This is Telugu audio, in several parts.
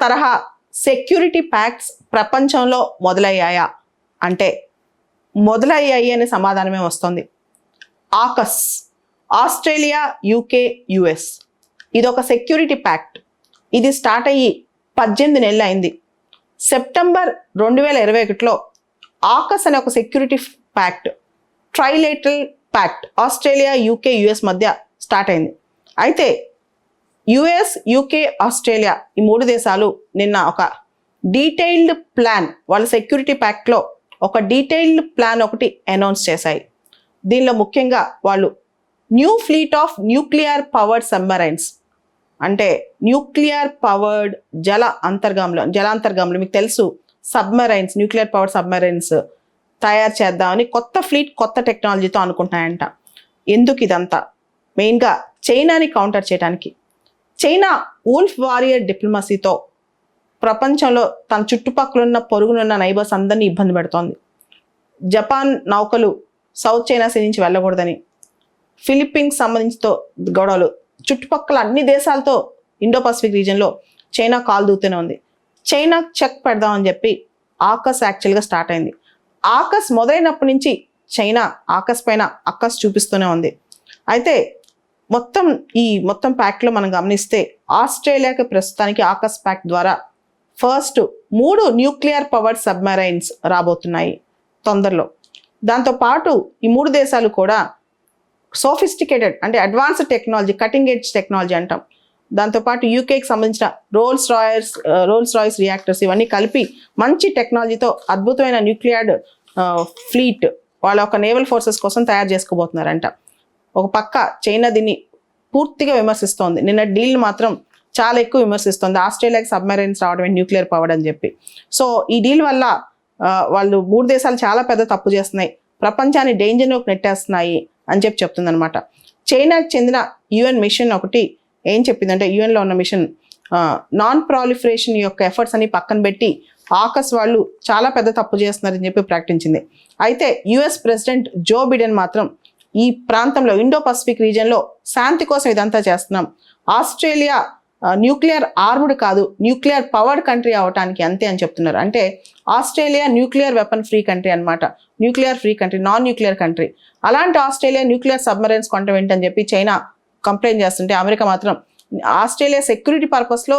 తరహా సెక్యూరిటీ ప్యాక్ట్స్ ప్రపంచంలో మొదలయ్యాయా అంటే మొదలయ్యాయి అనే సమాధానమే వస్తుంది. ఆకస్, ఆస్ట్రేలియా, యూకే, యుఎస్, ఇదొక సెక్యూరిటీ ప్యాక్ట్. ఇది స్టార్ట్ అయ్యి 18 నెలలు అయింది. సెప్టెంబర్ 2021లో ఆకస్ అనే ఒక security pact, trilateral pact Australia, UK, US మధ్య స్టార్ట్ అయింది. అయితే యుఎస్, యూకే, ఆస్ట్రేలియా ఈ 3 దేశాలు నిన్న ఒక డీటెయిల్డ్ ప్లాన్, వాళ్ళ సెక్యూరిటీ ప్యాక్ట్లో ఒక డీటెయిల్డ్ ప్లాన్ ఒకటి అనౌన్స్ చేశాయి. దీనిలో ముఖ్యంగా వాళ్ళు new fleet of nuclear powered submarines, అంటే న్యూక్లియర్ పవర్డ్ జలాంతర్గాములు మీకు తెలుసు, సబ్మరైన్స్, న్యూక్లియర్ పవర్డ్ సబ్మరైన్స్ తయారు చేద్దామని కొత్త ఫ్లీట్, కొత్త టెక్నాలజీతో అనుకుంటున్నాయంట. ఎందుకు ఇదంతా? మెయిన్గా చైనాని కౌంటర్ చేయడానికి. చైనా వూల్ఫ్ వారియర్ డిప్లొమసీతో ప్రపంచంలో తన చుట్టుపక్కల ఉన్న పొరుగునున్న నైబర్స్ అందరినీ ఇబ్బంది పెడుతోంది. జపాన్ నౌకలు సౌత్ చైనా సీ నుంచి వెళ్ళకూడదని, ఫిలిప్పీన్స్ సంబంధించితో గొడవలు, చుట్టుపక్కల అన్ని దేశాలతో ఇండో పసిఫిక్ రీజియన్లో చైనా కాలు దూతూనే ఉంది. చైనా చెక్ పెడదామని చెప్పి ఆకస్ యాక్చువల్గా స్టార్ట్ అయింది. ఆకస్ మొదలైనప్పటి నుంచి చైనా ఆకస్ పైన అక్కస్ చూపిస్తూనే ఉంది. అయితే మొత్తం ప్యాక్ట్లో మనం గమనిస్తే ఆస్ట్రేలియాకి ప్రస్తుతానికి ఆకస్ ప్యాక్ట్ ద్వారా ఫస్ట్ 3 న్యూక్లియర్ పవర్డ్ సబ్మరైన్స్ రాబోతున్నాయి తొందరలో. దాంతోపాటు ఈ 3 దేశాలు కూడా సోఫిస్టికేటెడ్ అంటే advanced technology, cutting edge technology అంటాం, దాంతోపాటు యూకేకి సంబంధించిన రోల్స్ రాయిస్ రియాక్టర్స్ ఇవన్నీ కలిపి మంచి టెక్నాలజీతో అద్భుతమైన న్యూక్లియర్ ఫ్లీట్ వాళ్ళ ఒక నేవల్ ఫోర్సెస్ కోసం తయారు చేసుకోబోతున్నారంట. ఒక పక్క చైనా దీన్ని పూర్తిగా విమర్శిస్తోంది. నిన్న డీల్ మాత్రం చాలా ఎక్కువ విమర్శిస్తోంది. ఆస్ట్రేలియాకి సబ్మెరైన్స్ రావడమే న్యూక్లియర్ పవర్ అని చెప్పి. సో ఈ డీల్ వల్ల వాళ్ళు 3 దేశాలు చాలా పెద్ద తప్పు చేస్తున్నాయి, ప్రపంచాన్ని డేంజర్లోకి నెట్టేస్తున్నాయి అని చెప్తుంది అనమాట. చైనాకి చెందిన యుఎన్ మిషన్ ఒకటి ఏం చెప్పిందంటే, యుఎన్లో ఉన్న మిషన్ నాన్ ప్రాలిఫరేషన్ యొక్క ఎఫర్ట్స్ అని పక్కన పెట్టి ఆకస్ వాళ్ళు చాలా పెద్ద తప్పు చేస్తున్నారని చెప్పి ప్రకటించింది. అయితే యుఎస్ ప్రెసిడెంట్ జో బిడెన్ మాత్రం ఈ ప్రాంతంలో ఇండో పసిఫిక్ రీజియన్లో శాంతి కోసం ఇదంతా చేస్తున్నాం, ఆస్ట్రేలియా న్యూక్లియర్ ఆర్మ్డ్ కాదు, న్యూక్లియర్ పవర్డ్ కంట్రీ అవటానికి అంతే అని చెప్తున్నారు. అంటే Australia nuclear weapon free country అనమాట, nuclear free country, non nuclear country. అలాంటి ఆస్ట్రేలియా న్యూక్లియర్ సబ్మరైన్స్ కొంట ఏంటని చెప్పి చైనా కంప్లైంట్ చేస్తుంటే అమెరికా మాత్రం ఆస్ట్రేలియా సెక్యూరిటీ పర్పస్లో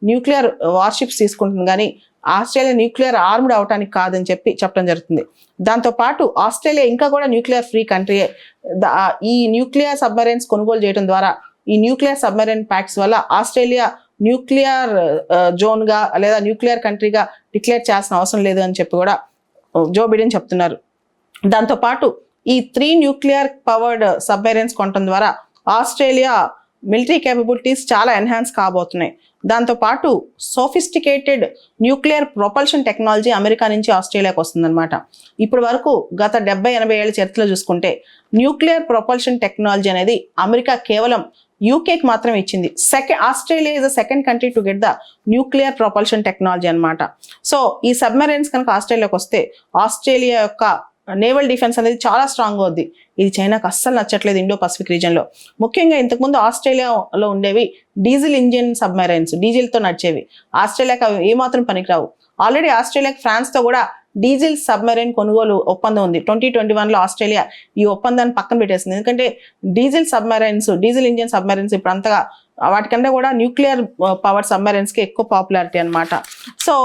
న్యూక్లియర్ వార్షిప్స్ తీసుకుంటుంది కానీ ఆస్ట్రేలియా న్యూక్లియర్ ఆర్మ్డ్ అవటానికి కాదని చెప్పడం జరుగుతుంది. దాంతోపాటు ఆస్ట్రేలియా ఇంకా కూడా న్యూక్లియర్ ఫ్రీ కంట్రీయే. ఈ న్యూక్లియర్ సబ్మరైన్స్ కొనుగోలు చేయడం ద్వారా, ఈ న్యూక్లియర్ సబ్మరైన్ ప్యాక్స్ వల్ల ఆస్ట్రేలియా న్యూక్లియర్ జోన్గా లేదా న్యూక్లియర్ కంట్రీగా డిక్లేర్ చేయాల్సిన అవసరం లేదు అని చెప్పి కూడా జో బిడెన్ చెప్తున్నారు. దాంతోపాటు ఈ 3 న్యూక్లియర్ పవర్డ్ సబ్మెరైన్స్ కొనడం ద్వారా ఆస్ట్రేలియా మిలిటరీ కేపబిలిటీస్ చాలా ఎన్హాన్స్ కాబోతున్నాయి. దాంతోపాటు sophisticated nuclear propulsion technology America నుంచి ఆస్ట్రేలియాకి వస్తుందన్నమాట. ఇప్పటి వరకు గత 70-80 ఏళ్ళ చరిత్రలో చూసుకుంటే న్యూక్లియర్ ప్రొపల్షన్ టెక్నాలజీ అనేది అమెరికా కేవలం యూకేకి మాత్రం ఇచ్చింది. Australia is the second country to get the nuclear propulsion technology అనమాట. సో ఈ సబ్మెరైన్స్ కనుక ఆస్ట్రేలియాకి వస్తే ఆస్ట్రేలియా యొక్క నేవల్ డిఫెన్స్ అనేది చాలా స్ట్రాంగ్ అవుద్ది. ఇది చైనాకు అస్సలు నచ్చట్లేదు ఇండో పసిఫిక్ రీజియన్లో. ముఖ్యంగా ఇంతకుముందు ఆస్ట్రేలియాలో ఉండేవి డీజిల్ ఇంజిన్ సబ్మెరైన్స్, డీజిల్తో నడిచేవి. ఆస్ట్రేలియాకి అవి ఏమాత్రం పనికిరావు. ఆల్రెడీ ఆస్ట్రేలియాకి ఫ్రాన్స్తో కూడా డీజిల్ సబ్మెరైన్ కొనుగోలు ఒప్పందం ఉంది. 2021లో ఆస్ట్రేలియా ఈ ఒప్పందాన్ని పక్కన పెట్టేసింది. ఎందుకంటే డీజిల్ ఇంజిన్ సబ్మెరైన్స్ ఇప్పుడు అంతగా వాటికన్నా కూడా న్యూక్లియర్ పవర్ సబ్మెరైన్స్కి ఎక్కువ పాపులారిటీ అనమాట. సో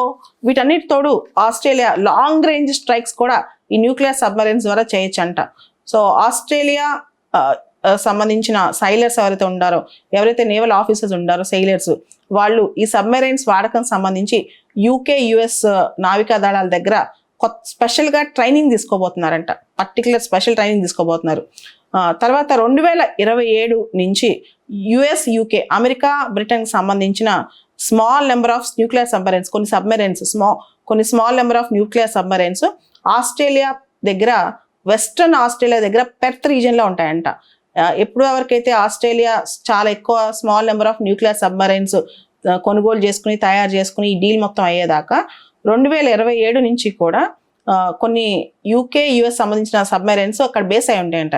వీటన్నిటి తోడు ఆస్ట్రేలియా లాంగ్ రేంజ్ స్ట్రైక్స్ కూడా ఈ న్యూక్లియర్ సబ్మెరైన్స్ ద్వారా చేయొచ్చంట. సో ఆస్ట్రేలియా సంబంధించిన సైలర్స్ ఎవరైతే నేవల్ ఆఫీసర్స్ ఉండారో సైలర్స్, వాళ్ళు ఈ సబ్మెరైన్స్ వాడకం సంబంధించి యూకే యుఎస్ నావికా దళాల దగ్గర స్పెషల్గా ట్రైనింగ్ తీసుకోబోతున్నారంట. పర్టికులర్ స్పెషల్ ట్రైనింగ్ తీసుకోబోతున్నారు. తర్వాత 2027 నుంచి యుఎస్, యూకే, అమెరికా, బ్రిటన్కి సంబంధించిన small number of nuclear submarines, కొన్ని small number of nuclear submarines Australia దగ్గర, వెస్ట్రన్ ఆస్ట్రేలియా దగ్గర పెర్త్ రీజియన్లో ఉంటాయంట. ఎప్పుడు ఎవరికైతే ఆస్ట్రేలియా చాలా ఎక్కువ small number of nuclear submarines కొనుగోలు చేసుకుని తయారు చేసుకుని ఈ డీల్ మొత్తం అయ్యేదాకా 2027 నుంచి కూడా కొన్ని యూకే యుఎస్ సంబంధించిన సబ్మెరైన్స్ అక్కడ బేస్ అయి ఉంటాయంట.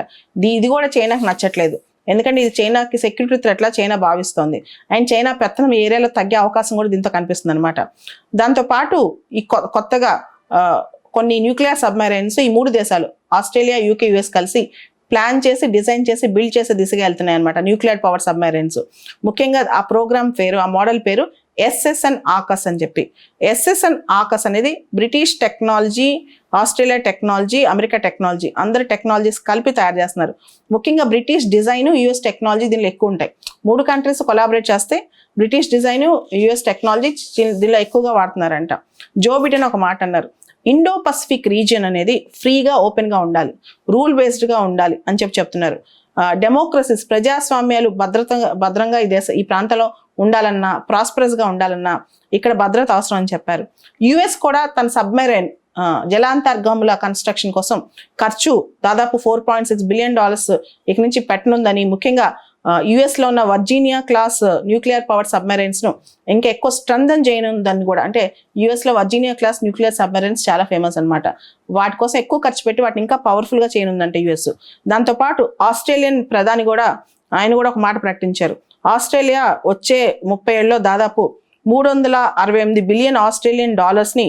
ఇది కూడా చైనాకు నచ్చట్లేదు. ఎందుకంటే ఇది చైనాకి సెక్యూరిటీ థ్రెట్లా చైనా భావిస్తోంది. అండ్ చైనా పెత్తనం ఏరియాలో తగ్గే అవకాశం కూడా దీంతో కనిపిస్తుంది అనమాట. దాంతోపాటు ఈ కొత్తగా కొన్ని న్యూక్లియర్ సబ్మెరైన్స్ ఈ 3 దేశాలు ఆస్ట్రేలియా, యూకే, యుఎస్ కలిసి ప్లాన్ చేసి, డిజైన్ చేసి, బిల్డ్ చేసే దిశగా వెళ్తున్నాయి అనమాట న్యూక్లియర్ పవర్ సబ్మెరైన్స్. ముఖ్యంగా ఆ ప్రోగ్రామ్ పేరు, ఆ మోడల్ పేరు SSN AUKUS అని చెప్పి. SSN AUKUS అనేది British technology, Australia technology, America technology, అందరి టెక్నాలజీస్ కలిపి తయారు చేస్తున్నారు. ముఖ్యంగా బ్రిటిష్ డిజైన్, యుఎస్ టెక్నాలజీ దీనిలో ఎక్కువ ఉంటాయి. 3 కంట్రీస్ కొలాబరేట్ చేస్తే బ్రిటిష్ డిజైన్, యుఎస్ టెక్నాలజీ దీనిలో ఎక్కువగా వాడుతున్నారంట. జో బిడెన్ ఒక మాట అన్నారు, ఇండో పసిఫిక్ రీజియన్ అనేది ఫ్రీగా, ఓపెన్గా ఉండాలి, రూల్ బేస్డ్గా ఉండాలి అని చెప్తున్నారు. డెమోక్రసీస్, ప్రజాస్వామ్యాలు భద్రంగా ఈ ప్రాంతంలో ఉండాలన్నా, ప్రాస్పరస్గా ఉండాలన్నా ఇక్కడ భద్రత అవసరం అని చెప్పారు. యుఎస్ కూడా తన సబ్మెరైన్ జలాంతర్గముల కన్స్ట్రక్షన్ కోసం ఖర్చు దాదాపు $4.6 బిలియన్ ఇక నుంచి పెట్టనుందని, ముఖ్యంగా యుఎస్లో ఉన్న Virginia class nuclear power submarines ను ఇంకా ఎక్కువ స్ట్రెంథన్ చేయనుందని కూడా. అంటే యుఎస్లో వర్జీనియా క్లాస్ న్యూక్లియర్ సబ్మెరైన్స్ చాలా ఫేమస్ అనమాట. వాటి కోసం ఎక్కువ ఖర్చు పెట్టి వాటిని ఇంకా పవర్ఫుల్గా చేయనుందంటే యుఎస్. దాంతోపాటు ఆస్ట్రేలియన్ ప్రధాని కూడా, ఆయన కూడా ఒక మాట ప్రకటించారు. ఆస్ట్రేలియా వచ్చే 30 ఏళ్ళలో దాదాపు $368 బిలియన్ ఆస్ట్రేలియన్ డాలర్స్ని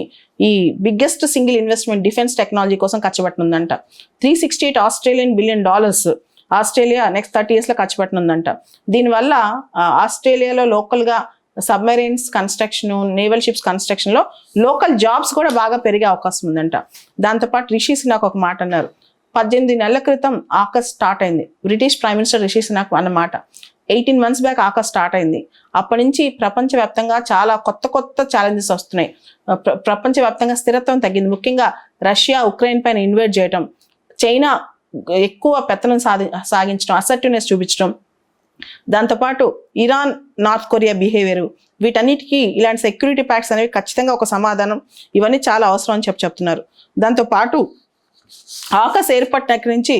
ఈ biggest single investment defence technology కోసం ఖర్చు పెట్టనుందంట. $368 ఆస్ట్రేలియన్ బిలియన్ ఆస్ట్రేలియా నెక్స్ట్ 30 yearsలో ఖర్చు పెట్టనుందంట. దీనివల్ల ఆస్ట్రేలియాలో లోకల్గా సబ్మెరైన్స్ కన్స్ట్రక్షన్, నేవల్ షిప్స్ కన్స్ట్రక్షన్లో లోకల్ జాబ్స్ కూడా బాగా పెరిగే అవకాశం ఉందంట. దాంతోపాటు రిషి సునాక్ ఒక మాట అన్నారు. 18 నెలల క్రితం AUKUS స్టార్ట్ అయింది. British prime minister Rishi Sunak అన్నమాట. 18 months బ్యాక్ AUKUS స్టార్ట్ అయింది. అప్పటి నుంచి ప్రపంచవ్యాప్తంగా చాలా కొత్త ఛాలెంజెస్ వస్తున్నాయి. ప్రపంచవ్యాప్తంగా స్థిరత్వం తగ్గింది. ముఖ్యంగా రష్యా ఉక్రెయిన్ పైన ఇన్వేట్ చేయటం, చైనా ఎక్కువ పెత్తనం సాగించడం, అసర్టివ్నెస్ చూపించడం, దాంతోపాటు ఇరాన్, నార్త్ కొరియా బిహేవియర్, వీటన్నిటికీ ఇలాంటి సెక్యూరిటీ ప్యాక్ట్స్ అనేవి ఖచ్చితంగా ఒక సమాధానం. ఇవన్నీ చాలా అవసరం అని చెప్తున్నారు. దాంతోపాటు AUKUS ఏర్పడిన దగ్గర నుంచి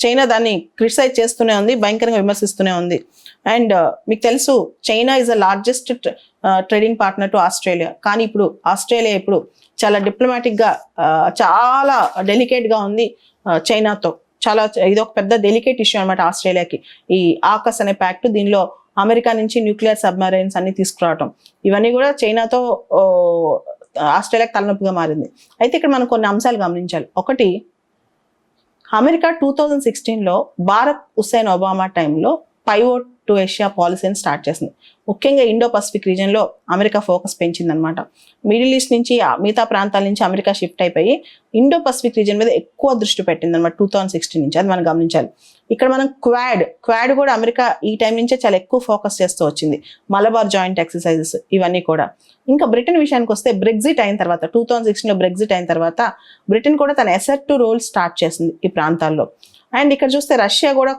చైనా దాన్ని క్రిటిసైజ్ చేస్తూనే ఉంది, భయంకరంగా విమర్శిస్తూనే ఉంది. అండ్ మీకు తెలుసు, China is the largest trading partner to Australia. కానీ ఇప్పుడు ఆస్ట్రేలియా చాలా డిప్లొమాటిక్గా, చాలా డెలికేట్గా ఉంది చైనాతో. ఇది ఒక పెద్ద డెలికేట్ ఇష్యూ అనమాట ఆస్ట్రేలియాకి, ఈ AUKUS అనే ప్యాక్ట్. దీనిలో అమెరికా నుంచి న్యూక్లియర్ సబ్మెరైన్స్ అన్ని తీసుకురావటం, ఇవన్నీ కూడా చైనాతో ఆస్ట్రేలియాకి తలనొప్పిగా మారింది. అయితే ఇక్కడ మనం కొన్ని అంశాలు గమనించాలి. ఒకటి, అమెరికా 2016లో భారత్ హుస్సేన్ ఒబామా టైంలో పైవోట్ టు ఏషియా పాలసీని స్టార్ట్ చేసింది. ముఖ్యంగా ఇండో పసిఫిక్ రీజియన్లో అమెరికా ఫోకస్ పెంచిందనమాట. మిడిల్ ఈస్ట్ నుంచి, మిగతా ప్రాంతాల నుంచి అమెరికా షిఫ్ట్ అయిపోయి ఇండో పసిఫిక్ రీజియన్ మీద ఎక్కువ దృష్టి పెట్టిందనమాట 2016 నుంచి. అది మనం గమనించాలి. ఇక్కడ మనం క్వాడ్ కూడా అమెరికా ఈ టైం నుంచే చాలా ఎక్కువ ఫోకస్ చేస్తూ వచ్చింది. మలబార్ జాయింట్ ఎక్సర్సైజెస్ ఇవన్నీ కూడా. ఇంకా బ్రిటన్ విషయానికి వస్తే, బ్రెగ్జిట్ అయిన తర్వాత 2016లో బ్రెగ్జిట్ అయిన తర్వాత బ్రిటన్ కూడా తన అసర్టివ్ రోల్ స్టార్ట్ చేసింది ఈ ప్రాంతాల్లో. అండ్ ఇక్కడ చూస్తే రష్యా కూడా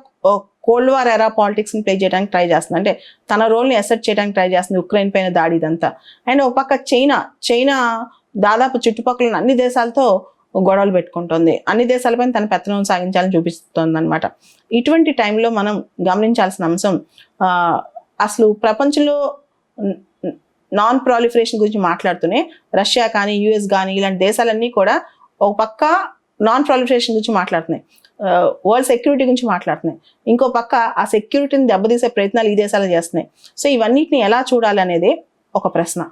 కోల్డ్ వార్ ఎరా పాలిటిక్స్ని ప్లే చేయడానికి ట్రై చేస్తుంది. అంటే తన రోల్ని అసెట్ చేయడానికి ట్రై చేస్తుంది, ఉక్రెయిన్ పైన దాడి ఇదంతా. అండ్ ఒక పక్క చైనా దాదాపు చుట్టుపక్కల అన్ని దేశాలతో గొడవలు పెట్టుకుంటుంది, అన్ని దేశాలపైన తన పెత్తనం సాగించాలని చూపిస్తుంది అనమాట. ఇటువంటి టైంలో మనం గమనించాల్సిన అంశం, అసలు ప్రపంచంలో నాన్ ప్రాలిఫరేషన్ గురించి మాట్లాడుతూనే రష్యా కానీ, యుఎస్ కానీ, ఇలాంటి దేశాలన్నీ కూడా ఒక పక్క నాన్ ప్రాలిఫరేషన్ గురించి మాట్లాడుతున్నాయి, వరల్డ్ సెక్యూరిటీ గురించి మాట్లాడుతున్నాయి. ఇంకో పక్క ఆ సెక్యూరిటీని దెబ్బతీసే ప్రయత్నాలు ఈ దేశాలు చేస్తున్నాయి. సో ఇవన్నిటిని ఎలా చూడాలి అనేది ఒక ప్రశ్న.